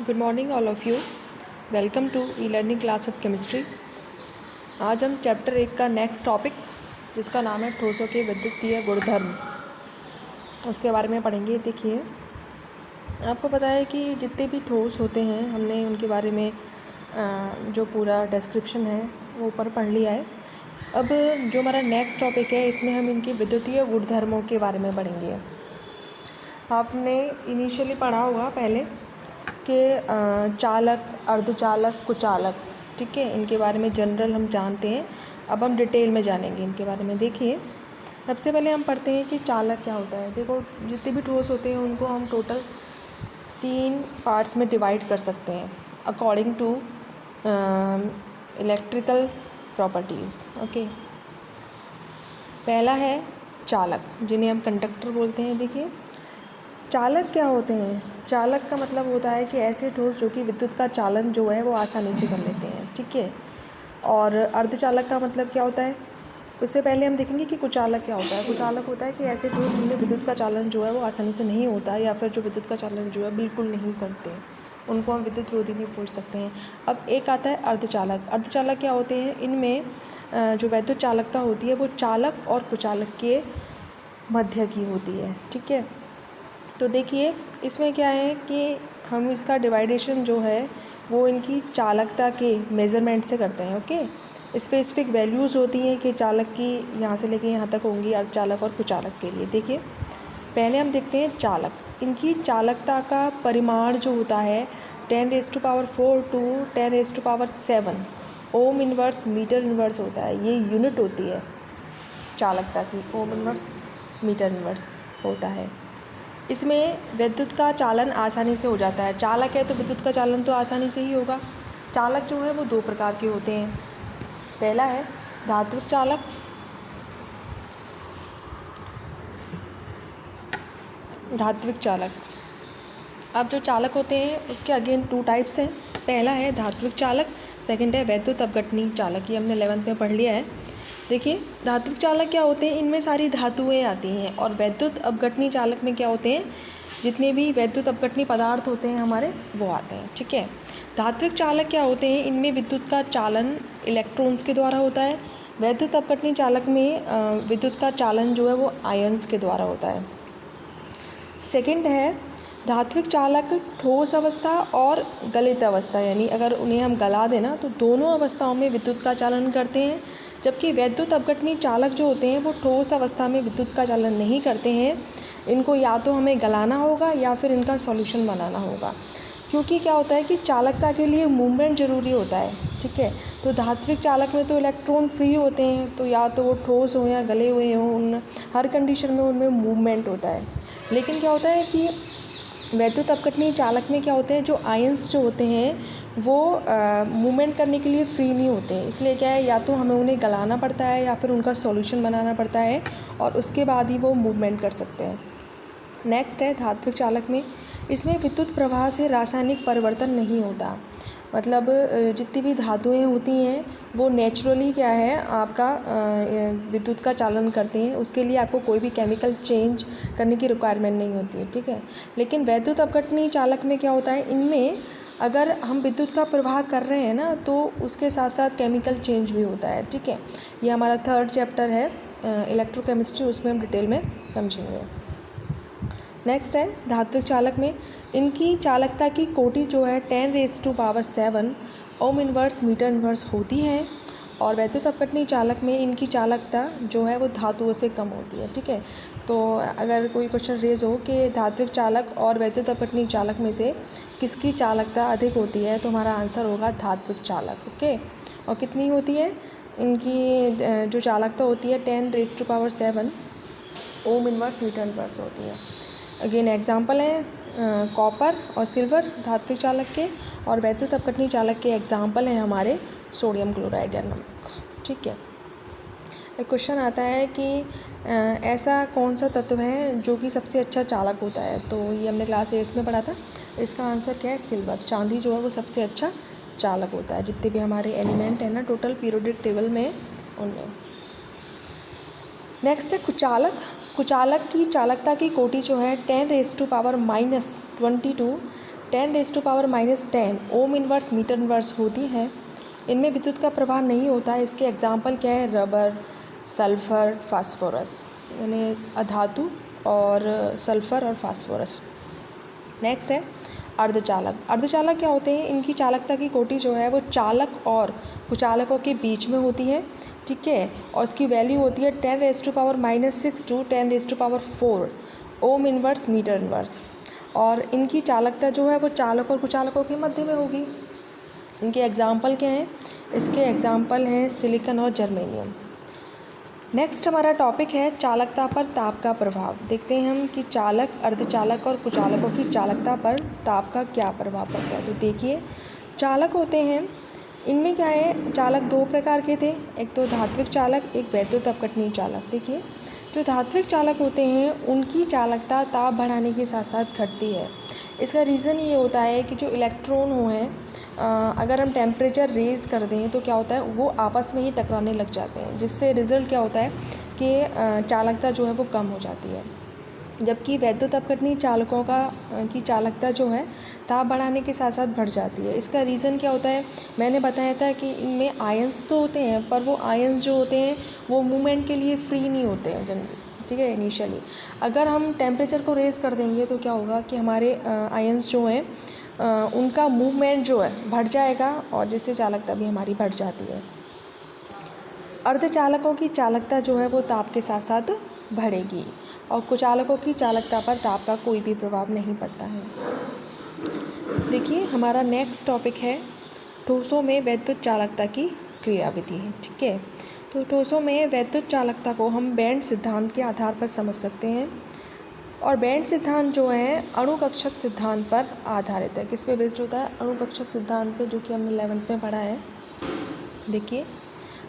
Good morning all of you. Welcome to e learning class of chemistry. आज हम chapter 1 का next topic जिसका नाम है ठोसों के विद्युतीय गुणधर्म, उसके बारे में पढ़ेंगे। देखिए, आपको पता है कि जितने भी ठोस होते हैं हमने उनके बारे में जो पूरा डिस्क्रिप्शन है वो ऊपर पढ़ लिया है। अब जो हमारा नेक्स्ट टॉपिक है इसमें हम इनके विद्युतीय गुणधर्मों के बारे में पढ़ेंगे। आपने इनिशियली पढ़ा होगा पहले कि चालक, अर्धचालक, कुचालक, ठीक है, इनके बारे में जनरल हम जानते हैं। अब हम डिटेल में जानेंगे इनके बारे में। देखिए, सबसे पहले हम पढ़ते हैं कि चालक क्या होता है। देखो, जितने भी ठोस होते हैं उनको हम टोटल 3 पार्ट्स में डिवाइड कर सकते हैं according to electrical properties. Okay, पहला है चालक, जिन्हें हम कंडक्टर बोलते हैं। देखिए, चालक क्या होते हैं? चालक का मतलब होता है कि ऐसे ठोस जो कि विद्युत का चालन जो है वो आसानी से कर लेते हैं, ठीक है। और अर्धचालक का मतलब क्या होता है? उससे पहले हम देखेंगे कि कुचालक क्या होता है। कुचालक होता है कि ऐसे ठोस जिनमें विद्युत का चालन जो है वो आसानी से नहीं होता, या फिर जो विद्युत का चालन जो है बिल्कुल नहीं करते, उनको हम विद्युत रोधी भी बोल सकते हैं। अब एक आता है अर्धचालक। अर्धचालक क्या होते हैं? इनमें जो वैद्युत चालकता होती है वो चालक और कुचालक के मध्य की होती है, ठीक है। तो देखिए, इसमें क्या है कि हम इसका डिवाइडेशन जो है वो इनकी चालकता के मेज़रमेंट से करते हैं। ओके, स्पेसिफिक वैल्यूज़ होती हैं कि चालक की यहाँ से लेके यहाँ तक होंगी अर्धचालक और कुचालक के लिए। देखिए, पहले हम देखते हैं चालक। इनकी चालकता का परिमाण जो होता है 10⁴ to 10⁻7 ohm inverse metre inverse होता है। ये यूनिट होती है चालकता की, ओम इनवर्स मीटर इनवर्स होता है। इसमें विद्युत का चालन आसानी से हो जाता है। चालक है तो विद्युत का चालन तो आसानी से ही होगा। चालक जो है वो 2 प्रकार के होते हैं। पहला है धात्विक चालक, धात्विक चालक। अब जो चालक होते हैं उसके अगेन 2 टाइप्स हैं। पहला है धात्विक चालक, सेकंड है वैद्युत अपघटनी चालक। ये हमने 11th में पढ़ लिया है। देखिए, धात्विक चालक क्या होते हैं? इनमें सारी धातुएं आती हैं। और वैद्युत अपघटनी चालक में क्या होते हैं? जितने भी वैद्युत अपघटनी पदार्थ होते हैं हमारे वो आते हैं, ठीक है। धात्विक चालक क्या होते हैं? इनमें विद्युत का चालन इलेक्ट्रॉन्स के द्वारा होता है। वैद्युत अपघटनी चालक में विद्युत का चालन जो है वो आयन्स के द्वारा होता है। सेकंड है धात्विक चालक ठोस अवस्था और गलित अवस्था, यानी अगर उन्हें हम गला दें ना तो दोनों अवस्थाओं में विद्युत का चालन करते हैं। जबकि वैद्युत अपघटनी चालक जो होते हैं वो ठोस अवस्था में विद्युत का चालन नहीं करते हैं। इनको या तो हमें गलाना होगा या फिर इनका सॉल्यूशन बनाना होगा, क्योंकि क्या होता है कि चालकता के लिए मूवमेंट ज़रूरी होता है, ठीक है। तो धात्विक चालक में तो इलेक्ट्रॉन फ्री होते हैं, तो या तो वो ठोस हो या गले हुए हों, उन हर कंडीशन में उनमें मूवमेंट होता है। लेकिन क्या होता है कि वैद्युत अपघटनी चालक में क्या होते हैं, जो आयन्स जो होते हैं वो मूवमेंट करने के लिए फ्री नहीं होते हैं। इसलिए क्या है, या तो हमें उन्हें गलाना पड़ता है या फिर उनका सॉल्यूशन बनाना पड़ता है, और उसके बाद ही वो मूवमेंट कर सकते हैं। नेक्स्ट है धात्विक चालक में, इसमें विद्युत प्रवाह से रासायनिक परिवर्तन नहीं होता। मतलब जितनी भी धातुएं होती हैं वो नेचुरली क्या है आपका विद्युत का चालन करते हैं। उसके लिए आपको कोई भी केमिकल चेंज करने की रिक्वायरमेंट नहीं होती है, ठीक है। लेकिन वैद्युत अपघटनी चालक में क्या होता है, इनमें अगर हम विद्युत का प्रवाह कर रहे हैं ना तो उसके साथ साथ केमिकल चेंज भी होता है, ठीक है। ये हमारा 3rd चैप्टर है इलेक्ट्रोकेमिस्ट्री, उसमें हम डिटेल में समझेंगे। नेक्स्ट है धात्विक चालक में, इनकी चालकता की कोटि जो है 10⁻7 ओम इनवर्स मीटर इनवर्स होती है। और वैद्युत अपघटनी चालक में इनकी चालकता जो है वो धातुओं से कम होती है, ठीक है। तो अगर कोई क्वेश्चन रेज हो कि धात्विक चालक और वैद्युत अपघटनी चालक में से किसकी चालकता अधिक होती है, तो हमारा आंसर होगा धात्विक चालक। ओके, और कितनी होती है इनकी जो चालकता होती है 10⁻7 ओम इनवर्स मीटर इनवर्स होती है। अगेन एग्जाम्पल हैं कॉपर और सिल्वर धात्विक चालक के, और वैद्युत अपघटनी चालक के एग्जाम्पल हैं हमारे सोडियम क्लोराइड या नमक, ठीक है। एक क्वेश्चन आता है कि ऐसा कौन सा तत्व है जो कि सबसे अच्छा चालक होता है, तो ये हमने क्लास 8 में पढ़ा था। इसका आंसर क्या है? सिल्वर, चांदी जो है वो सबसे अच्छा चालक होता है। जितने भी हमारे एलिमेंट हैं ना टोटल पीरियोडिक टेबल में, उनमें। नेक्स्ट है कुचालक। कुचालक की चालकता की कोटि जो है 10⁻⁻22 10⁻⁻10 ओम इनवर्स मीटर इनवर्स होती हैं, इनमें विद्युत का प्रवाह नहीं होता है। इसके एग्जाम्पल क्या है? रबर, सल्फ़र, फास्फोरस, यानी अधातु और सल्फ़र और फास्फोरस। नेक्स्ट है अर्धचालक। अर्धचालक क्या होते हैं? इनकी चालकता की कोटि जो है वो चालक और कुचालकों के बीच में होती है, ठीक है, और इसकी वैल्यू होती है 10⁻⁻6 to 10⁻4 ohm inverse metre inverse. और इनकी चालकता जो है वो चालक और कुचालकों के मध्य में होगी। इनके एग्जाम्पल क्या हैं? इसके एग्जाम्पल हैं सिलिकॉन और जर्मेनियम। नेक्स्ट हमारा टॉपिक है चालकता पर ताप का प्रभाव। देखते हैं हम कि चालक, अर्धचालक और कुचालकों की चालकता पर ताप का क्या प्रभाव पड़ता है। तो देखिए, चालक होते हैं, इनमें क्या है? चालक दो प्रकार के थे, एक तो धात्विक चालक, एक वैद्युत अपघटनीय चालक। देखिए, जो धात्विक चालक होते हैं उनकी चालकता ताप बढ़ाने के साथ साथ घटती है। इसका रीज़न ये होता है कि जो इलेक्ट्रॉन हो हैं, अगर हम टेम्परेचर रेज़ कर दें तो क्या होता है? वो आपस में ही टकराने लग जाते हैं, जिससे रिज़ल्ट क्या होता है कि चालकता जो है वो कम हो जाती है। जबकि वैद्युत अपघटनीय चालकों की चालकता जो है ताप बढ़ाने के साथ साथ बढ़ जाती है। इसका रीज़न क्या होता है? मैंने बताया था कि इनमें आयंस तो होते हैं, पर वो आयंस जो होते हैं वो मूवमेंट के लिए फ्री नहीं होते हैं जनरली, ठीक है, इनिशियली। अगर हम टेम्परेचर को रेज़ कर देंगे तो क्या होगा कि हमारे आयंस जो हैं उनका मूवमेंट जो है बढ़ जाएगा, और जिससे चालकता भी हमारी बढ़ जाती है। अर्धचालकों की चालकता जो है वो ताप के साथ साथ बढ़ेगी, और कुचालकों की चालकता पर ताप का कोई भी प्रभाव नहीं पड़ता है। देखिए, हमारा नेक्स्ट टॉपिक है ठोसों में वैद्युत चालकता की क्रियाविधि, ठीक है। तो ठोसों में वैद्युत चालकता को हम बैंड सिद्धांत के आधार पर समझ सकते हैं, और बैंड सिद्धांत जो है अणुकक्षक सिद्धांत पर आधारित है। किस पे बेस्ड होता है? अणुकक्षक सिद्धांत पे, जो कि हमने 11th में पढ़ा है। देखिए,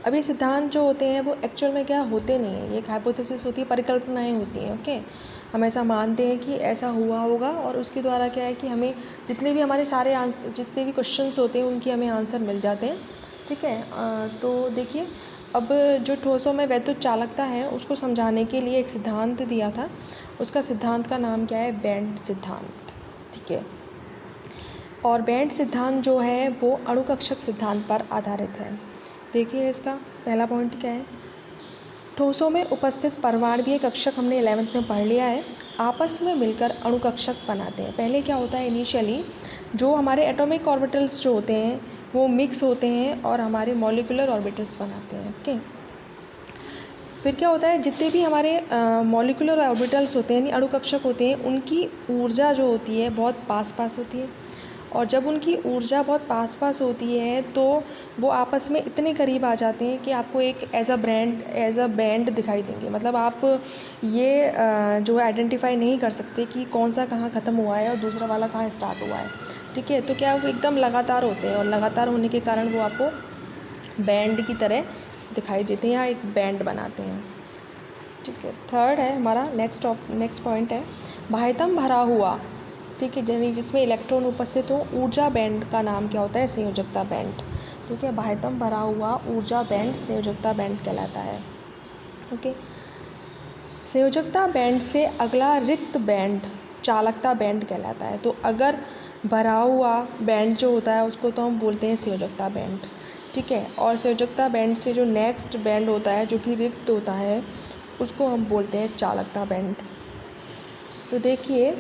अब ये सिद्धांत जो होते हैं वो एक्चुअल में क्या होते नहीं है, ये एक हाइपोथेसिस होती है, परिकल्पनाएं होती हैं, ओके। हम ऐसा मानते हैं कि ऐसा हुआ होगा, और उसके द्वारा क्या है कि हमें जितने भी हमारे सारे आंसर, जितने भी क्वेश्चंस होते हैं उनकी हमें आंसर मिल जाते हैं, ठीक है। तो देखिए, अब जो ठोसों में वैद्युत चालकता है उसको समझाने के लिए एक सिद्धांत दिया था, उसका सिद्धांत का नाम क्या है? बैंड सिद्धांत, ठीक है। और बैंड सिद्धांत जो है वो अणुकक्षक सिद्धांत पर आधारित है। देखिए, इसका पहला पॉइंट क्या है? ठोसों में उपस्थित परमाणुीय कक्षक हमने 11th में पढ़ लिया है, आपस में मिलकर अणुकक्षक बनाते हैं। पहले क्या होता है? इनिशियली जो हमारे एटॉमिक ऑर्बिटल्स जो होते हैं वो मिक्स होते हैं और हमारे मॉलिक्यूलर ऑर्बिटल्स बनाते हैं, ओके। फिर क्या होता है? जितने भी हमारे मॉलिक्यूलर ऑर्बिटल्स होते हैं, यानी अणुकक्षक होते हैं, उनकी ऊर्जा जो होती है बहुत पास पास होती है, और जब उनकी ऊर्जा बहुत पास पास होती है तो वो आपस में इतने करीब आ जाते हैं कि आपको एक एज अ बैंड दिखाई देंगे। मतलब आप ये जो है आइडेंटिफाई नहीं कर सकते कि कौन सा कहाँ ख़त्म हुआ है और दूसरा वाला कहाँ स्टार्ट हुआ है, ठीक है। तो क्या वो एकदम लगातार होते हैं, और लगातार होने के कारण वो आपको बैंड की तरह दिखाई देते हैं या एक बैंड बनाते हैं, ठीक है। थर्ड है हमारा नेक्स्ट पॉइंट है बाह्यतम भरा हुआ, ठीक है, यानी जिसमें इलेक्ट्रॉन उपस्थित हो। ऊर्जा बैंड का नाम क्या होता है? संयोजकता बैंड, ठीक है। बाह्यतम भरा हुआ ऊर्जा बैंड संयोजकता बैंड कहलाता है, ओके। संयोजकता बैंड से अगला रिक्त बैंड चालकता बैंड कहलाता है। तो अगर भरा हुआ बैंड जो होता है उसको तो हम बोलते हैं संयोजकता बैंड, ठीक है। और संयोजकता बैंड से जो नेक्स्ट बैंड होता है जो कि रिक्त होता है उसको हम बोलते हैं चालकता बैंड। तो देखिए,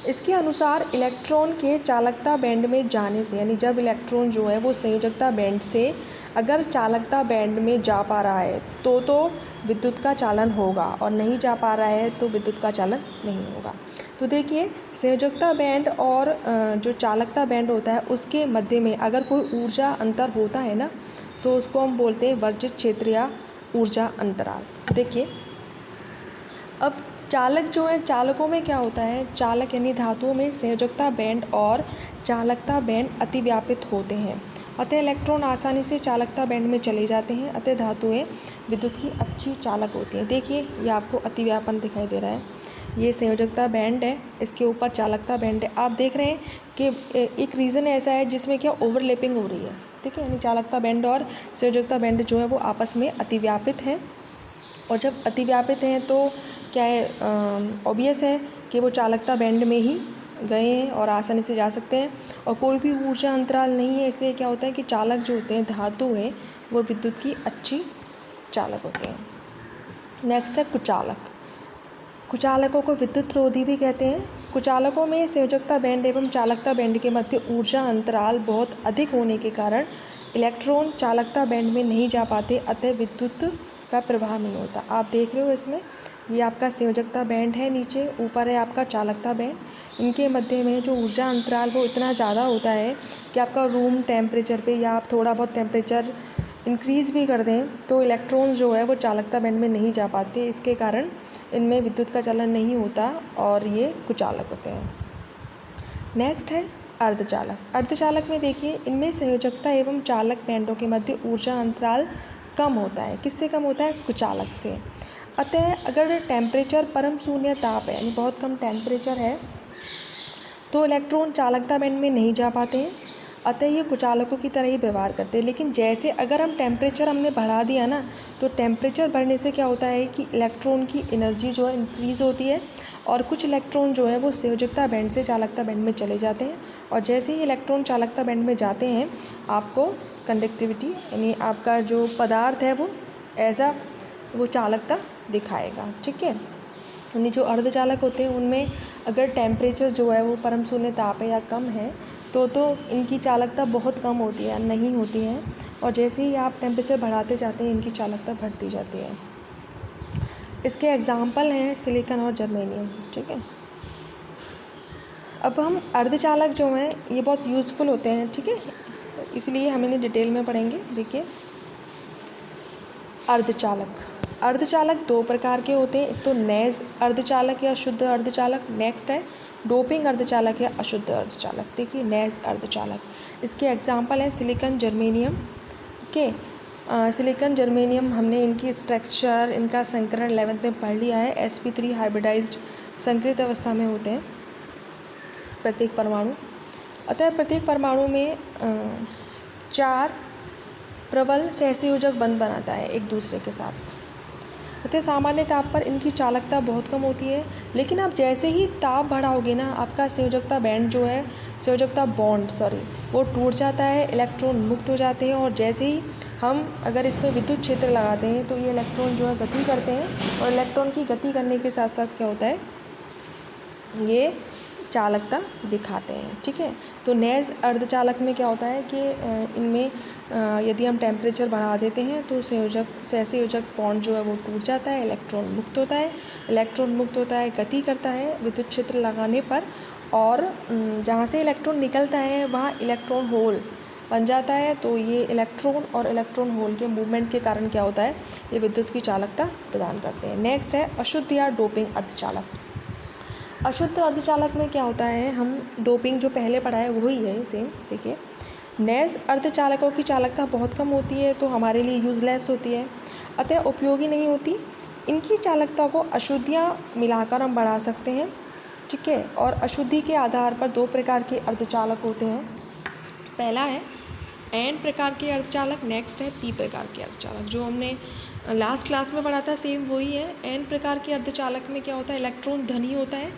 इसके अनुसार इलेक्ट्रॉन के चालकता बैंड में जाने से, यानी जब इलेक्ट्रॉन जो है वो संयोजकता बैंड से अगर चालकता बैंड में जा पा रहा है तो विद्युत का चालन होगा, और नहीं जा पा रहा है तो विद्युत का चालन नहीं होगा। तो देखिए, संयोजकता बैंड और जो चालकता बैंड होता है उसके मध्य में अगर कोई ऊर्जा अंतर होता है ना, तो उसको हम बोलते हैं वर्जित क्षेत्र या ऊर्जा अंतराल। देखिए, अब चालक जो है, चालकों में क्या होता है? चालक यानी धातुओं में संयोजकता बैंड और चालकता बैंड अतिव्यापित होते हैं, अतः इलेक्ट्रॉन आसानी से चालकता बैंड में चले जाते हैं, अतः धातुएं विद्युत की अच्छी चालक होती हैं। देखिए, ये आपको अतिव्यापन दिखाई दे रहा है, ये संयोजकता बैंड है, इसके ऊपर चालकता बैंड है। आप देख रहे हैं कि एक रीज़न ऐसा है जिसमें क्या ओवरलैपिंग हो रही है, ठीक है, यानी चालकता बैंड और संयोजकता बैंड जो है वो आपस में अतिव्यापित हैं, और जब अतिव्यापित हैं तो क्या है, ऑब्वियस है कि वो चालकता बैंड में ही गए हैं और आसानी से जा सकते हैं, और कोई भी ऊर्जा अंतराल नहीं है, इसलिए क्या होता है कि चालक जो होते हैं, धातु है, वो विद्युत की अच्छी चालक होते हैं। नेक्स्ट है कुचालक। कुचालकों को विद्युत रोधी भी कहते हैं। कुचालकों में संयोजकता बैंड एवं चालकता बैंड के मध्य ऊर्जा अंतराल बहुत अधिक होने के कारण इलेक्ट्रॉन चालकता बैंड में नहीं जा पाते, अतः विद्युत का प्रवाह नहीं होता। आप देख रहे हो इसमें, ये आपका संयोजकता बैंड है नीचे, ऊपर है आपका चालकता बैंड। इनके मध्य में जो ऊर्जा अंतराल वो इतना ज़्यादा होता है कि आपका रूम टेम्परेचर पे या आप थोड़ा बहुत टेम्परेचर इंक्रीज़ भी कर दें तो इलेक्ट्रॉन जो है वो चालकता बैंड में नहीं जा पाते, इसके कारण इनमें विद्युत का चलन नहीं होता और ये कुचालक होते हैं। नेक्स्ट है अर्धचालक। अर्धचालक में देखिए, इनमें संयोजकता एवं चालक बैंडों के मध्य ऊर्जा अंतराल कम होता है। किससे कम होता है? कुचालक से। अतः अगर टेम्परेचर परम शून्य ताप है, यानी बहुत कम टेम्परेचर है, तो इलेक्ट्रॉन चालकता बैंड में नहीं जा पाते हैं, अतः ये कुचालकों की तरह ही व्यवहार करते हैं। लेकिन जैसे अगर हमने बढ़ा दिया ना, तो टेम्परेचर बढ़ने से क्या होता है कि इलेक्ट्रॉन की एनर्जी जो है इंक्रीज़ होती है, और कुछ इलेक्ट्रॉन जो है वो संयोजकता बैंड से चालकता बैंड में चले जाते हैं, और जैसे ही इलेक्ट्रॉन चालकता बैंड में जाते हैं, आपको कंडक्टिविटी यानी आपका जो पदार्थ है वो ऐसा वो चालकता दिखाएगा। ठीक है, यानी जो अर्धचालक होते हैं उनमें अगर टेम्परेचर जो है वो परम शून्य ताप है या कम है तो इनकी चालकता बहुत कम होती है, नहीं होती है, और जैसे ही आप टेम्परेचर बढ़ाते जाते हैं इनकी चालकता बढ़ती जाती है। इसके एग्जाम्पल हैं सिलिकॉन और जर्मेनियम। ठीक है, अब हम अर्धचालक जो हैं ये बहुत यूज़फुल होते हैं। ठीक है, इसलिए हम इन्हें डिटेल में पढ़ेंगे। देखिए, अर्धचालक दो प्रकार के होते हैं, एक तो नैज अर्धचालक या शुद्ध अर्धचालक, नेक्स्ट है डोपिंग अर्धचालक या अशुद्ध अर्धचालक। देखिए, नैज अर्धचालक, इसके एग्जाम्पल हैं silicon, germanium. Okay, silicon, germanium हमने इनकी स्ट्रक्चर, इनका संकरण 11th में पढ़ लिया है। sp3 हाइब्रिडाइज्ड संकरित अवस्था में होते हैं प्रत्येक परमाणु। अतः प्रत्येक परमाणु में 4 प्रबल सहसंयोजक बंध बनाता है एक दूसरे के साथ। अतः सामान्य ताप पर इनकी चालकता बहुत कम होती है, लेकिन आप जैसे ही ताप बढ़ाओगे ना, आपका संयोजकता बैंड जो है, संयोजकता बॉन्ड वो टूट जाता है, इलेक्ट्रॉन मुक्त हो जाते हैं, और जैसे ही हम अगर इसमें विद्युत क्षेत्र लगाते हैं तो ये इलेक्ट्रॉन जो है गति करते हैं, और इलेक्ट्रॉन की गति करने के साथ साथ क्या होता है, ये चालकता दिखाते हैं। ठीक है, तो नैज अर्धचालक में क्या होता है कि इनमें यदि हम टेम्परेचर बढ़ा देते हैं तो सहसंयोजक बॉन्ड जो है वो टूट जाता है, इलेक्ट्रॉन मुक्त होता है, गति करता है विद्युत क्षेत्र लगाने पर, और जहाँ से इलेक्ट्रॉन निकलता है वहाँ इलेक्ट्रॉन होल बन जाता है। तो ये इलेक्ट्रॉन और इलेक्ट्रॉन होल के मूवमेंट के कारण क्या होता है, ये विद्युत की चालकता प्रदान करते हैं। नेक्स्ट है अशुद्ध या डोपिंग अर्धचालक। अशुद्ध अर्धचालक में क्या होता है, हम डोपिंग जो पहले पढ़ा है वही है सेम। देखिए, नैज अर्धचालकों की चालकता बहुत कम होती है, तो हमारे लिए यूज़लेस होती है, अतः उपयोगी नहीं होती। इनकी चालकता को अशुद्धियाँ मिलाकर हम बढ़ा सकते हैं। ठीक है, और अशुद्धि के आधार पर 2 प्रकार के अर्धचालक होते हैं। पहला है एन प्रकार के अर्धचालक, नेक्स्ट है पी प्रकार के अर्धचालक। जो हमने लास्ट क्लास में पढ़ा था सेम वही है। एन प्रकार के अर्धचालक में क्या होता है, इलेक्ट्रॉन धनी होता है,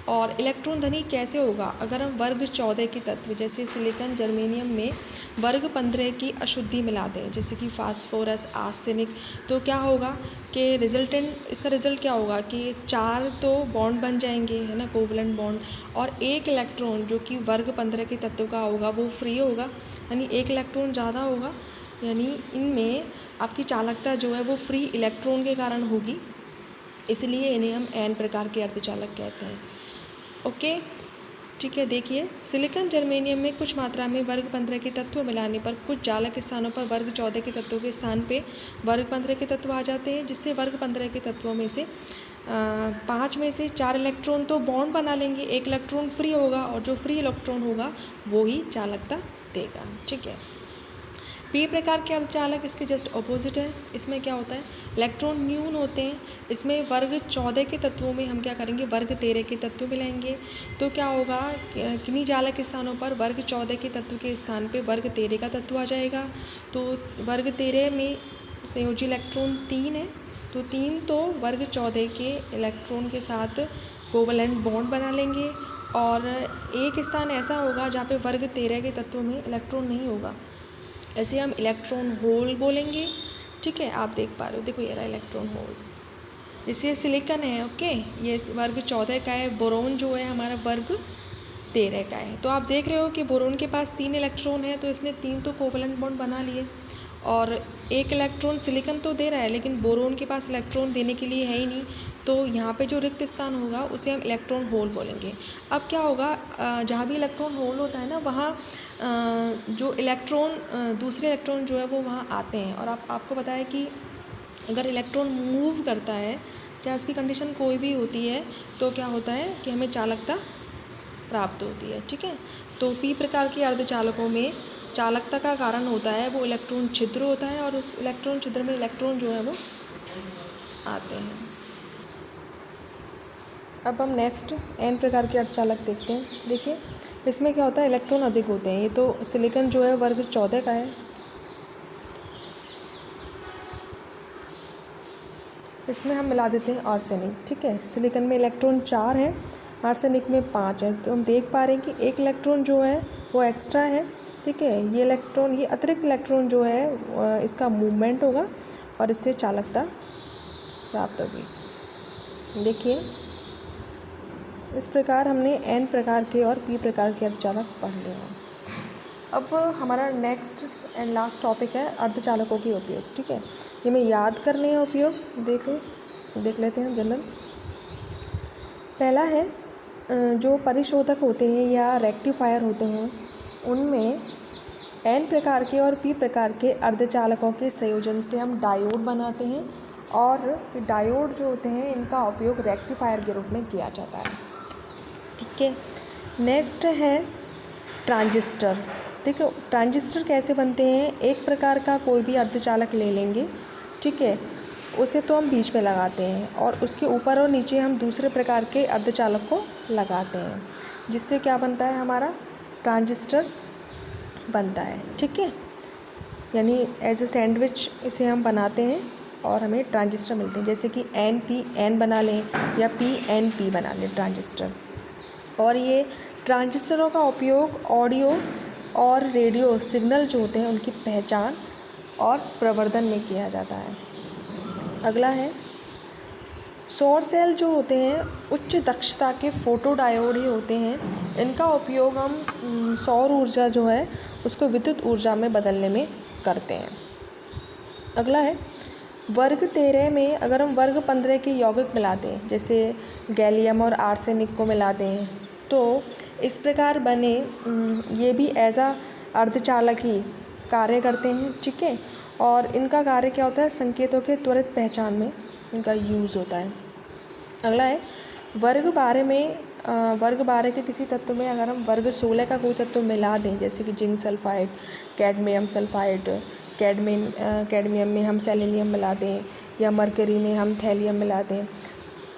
और इलेक्ट्रॉन धनी कैसे होगा, अगर हम वर्ग 14 के तत्व जैसे सिलिकॉन, जर्मेनियम में वर्ग 15 की अशुद्धि मिला दें, जैसे कि फास्फोरस, आर्सेनिक, तो क्या होगा कि इसका रिजल्ट क्या होगा कि 4 तो बॉन्ड बन जाएंगे, है ना, कोवलेंट बॉन्ड, और 1 इलेक्ट्रॉन जो कि वर्ग 15 के तत्व का होगा वो फ्री होगा, यानी 1 इलेक्ट्रॉन ज़्यादा होगा, यानी इनमें आपकी चालकता जो है वो फ्री इलेक्ट्रॉन के कारण होगी, इसलिए इन्हें हम एन प्रकार के अर्धचालक कहते हैं। ओके, ठीक है। देखिए, सिलिकॉन, जर्मेनियम में कुछ मात्रा में वर्ग 15 के तत्व मिलाने पर कुछ चालक स्थानों पर वर्ग 14 के तत्वों के स्थान पे वर्ग 15 के तत्व आ जाते हैं, जिससे वर्ग 15 के तत्वों में से 5 में से 4 इलेक्ट्रॉन तो बॉन्ड बना लेंगे, 1 इलेक्ट्रॉन फ्री होगा, और जो फ्री इलेक्ट्रॉन होगा वो ही चालकता देगा। ठीक है। पी प्रकार के अर्धचालक इसके जस्ट ऑपोजिट है। इसमें क्या होता है, इलेक्ट्रॉन न्यून होते हैं। इसमें वर्ग 14 के तत्वों में हम क्या करेंगे, वर्ग 13 के तत्व मिलाएंगे, तो क्या होगा, किन्हीं चालक स्थानों पर वर्ग 14 के तत्व के स्थान पे वर्ग 13 का तत्व आ जाएगा। तो वर्ग 13 में संयोजी इलेक्ट्रॉन 3 है, तो 3 तो वर्ग 14 के इलेक्ट्रॉन के साथ कोवलेंट बॉन्ड बना लेंगे, और एक स्थान ऐसा होगा जहाँ पे वर्ग 13 के तत्वों में इलेक्ट्रॉन नहीं होगा, ऐसे हम इलेक्ट्रॉन होल बोलेंगे। ठीक है, आप देख पा रहे हो, देखो ये रहा इलेक्ट्रॉन होल। जैसे सिलिकॉन है, ओके, ये वर्ग 14 का है। बोरोन जो है हमारा वर्ग 13 का है। तो आप देख रहे हो कि बोरोन के पास 3 इलेक्ट्रॉन है, तो इसने 3 तो कोवलेंट बॉन्ड बना लिए, और 1 इलेक्ट्रॉन सिलिकॉन तो दे रहा है, लेकिन बोरोन के पास इलेक्ट्रॉन देने के लिए है ही नहीं। तो यहाँ पे जो रिक्त स्थान होगा उसे हम इलेक्ट्रॉन होल बोलेंगे। अब क्या होगा, जहाँ भी इलेक्ट्रॉन होल होता है ना, वहाँ जो इलेक्ट्रॉन दूसरे इलेक्ट्रॉन जो है वो वहाँ आते हैं। और आपको पता है कि अगर इलेक्ट्रॉन मूव करता है, चाहे उसकी कंडीशन कोई भी होती है, तो क्या होता है कि हमें चालकता प्राप्त होती है। ठीक है, तो पी प्रकार के अर्धचालकों में चालकता का कारण होता है वो इलेक्ट्रॉन छिद्र होता है, और उस इलेक्ट्रॉन छिद्र में इलेक्ट्रॉन जो है वो आते हैं। अब हम नेक्स्ट एन प्रकार के अर्धचालक देखते हैं। देखिए इसमें क्या होता है, इलेक्ट्रॉन अधिक होते हैं। ये तो सिलिकॉन जो है वर्ग 14 का है। इसमें हम मिला देते हैं आर्सेनिक। ठीक है, सिलिकॉन में इलेक्ट्रॉन 4 है, आर्सेनिक में 5 है। तो हम देख पा रहे हैं कि एक इलेक्ट्रॉन जो है वो एक्स्ट्रा है। ठीक है, ये इलेक्ट्रॉन, ये अतिरिक्त इलेक्ट्रॉन जो है इसका मूवमेंट होगा और इससे चालकता प्राप्त होगी। देखिए इस प्रकार हमने एन प्रकार के और पी प्रकार के अर्धचालक पढ़ लिए हैं। अब हमारा नेक्स्ट एंड लास्ट टॉपिक है अर्धचालकों के उपयोग। ठीक है, ये मैं याद करने हैं उपयोग, देख लेते हैं जनरल। पहला है जो परिशोधक होते हैं या रेक्टिफायर होते हैं, उनमें एन प्रकार के और पी प्रकार के अर्धचालकों के संयोजन से हम डायोड बनाते हैं, और डायोड जो होते हैं इनका उपयोग रेक्टिफायर के रूप में किया जाता है। ठीक है, नेक्स्ट है ट्रांजिस्टर। देखो ट्रांजिस्टर कैसे बनते हैं, एक प्रकार का कोई भी अर्धचालक ले लेंगे, ठीक है, उसे तो हम बीच में लगाते हैं और उसके ऊपर और नीचे हम दूसरे प्रकार के अर्धचालक को लगाते हैं, जिससे क्या बनता है, हमारा ट्रांजिस्टर बनता है। ठीक है, यानी एज ए सैंडविच इसे हम बनाते हैं और हमें ट्रांजिस्टर मिलते हैं। जैसे कि NPN बना लें या PNP बना लें ट्रांजिस्टर। और ये ट्रांजिस्टरों का उपयोग ऑडियो और रेडियो सिग्नल जो होते हैं उनकी पहचान और प्रवर्धन में किया जाता है। अगला है सौर सेल जो होते हैं उच्च दक्षता के फोटो डायोड ही होते हैं। इनका उपयोग हम सौर ऊर्जा जो है उसको विद्युत ऊर्जा में बदलने में करते हैं। अगला है वर्ग 13 में अगर हम वर्ग 15 के यौगिक मिला दें, जैसे गैलियम और आर्सेनिक को मिला दें, तो इस प्रकार बने ये भी एज आ अर्धचालक ही कार्य करते हैं। ठीक है, और इनका कार्य क्या होता है, संकेतों के त्वरित पहचान में इनका यूज़ होता है। अगला है वर्ग 12 में वर्ग 12 के किसी तत्व में अगर हम वर्ग 16 का कोई तत्व मिला दें, जैसे कि zinc sulphide, cadmium sulphide, cadmium में हम सेलेनियम मिला दें या मरकरी में हम थैलियम मिला दें,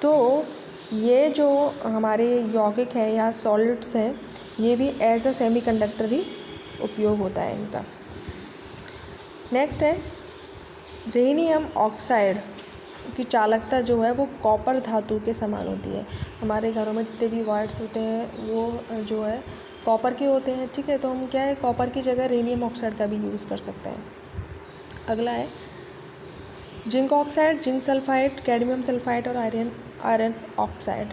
तो ये जो हमारे यौगिक हैं या सॉलिड्स हैं, ये भी एज अ सेमीकंडक्टर ही उपयोग होता है इनका। नेक्स्ट है रेनियम ऑक्साइड की चालकता जो है वो कॉपर धातु के समान होती है। हमारे घरों में जितने भी वायर्स होते हैं वो जो है कॉपर के होते हैं। ठीक है, तो हम क्या है, कॉपर की जगह रेनियम ऑक्साइड का भी यूज़ कर सकते हैं। अगला है zinc oxide, zinc sulphide, cadmium sulphide और आयरन ऑक्साइड।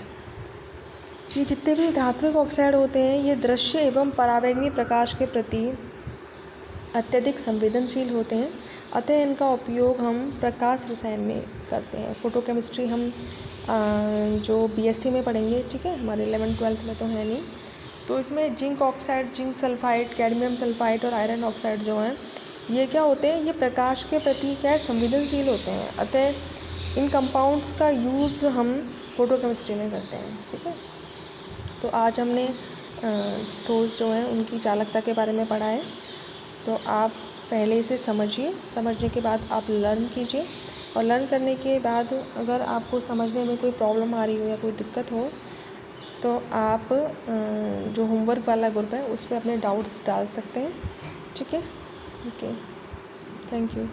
ये जितने भी धात्विक ऑक्साइड होते हैं ये दृश्य एवं परावैंगनी प्रकाश के प्रति अत्यधिक संवेदनशील होते हैं, अतः इनका उपयोग हम प्रकाश रसायन में करते हैं। फोटोकेमिस्ट्री हम जो BSc में पढ़ेंगे, ठीक है, हमारे 11th-12th में तो है नहीं, तो इसमें zinc oxide, zinc sulphide, cadmium sulphide और आयरन ऑक्साइड जो हैं ये क्या होते हैं, ये प्रकाश के प्रति क्या है, संवेदनशील होते हैं, अतः इन कंपाउंड्स का यूज़ हम फोटोकेमिस्ट्री में करते हैं। ठीक है, तो आज हमने ठोस जो है उनकी चालकता के बारे में पढ़ा है। तो आप पहले इसे समझिए, समझने के बाद आप लर्न कीजिए, और लर्न करने के बाद अगर आपको समझने में कोई प्रॉब्लम आ रही हो या कोई दिक्कत हो तो आप जो होमवर्क वाला ग्रुप है उस पर अपने डाउट्स डाल सकते हैं। ठीक है, ओके, थैंक यू।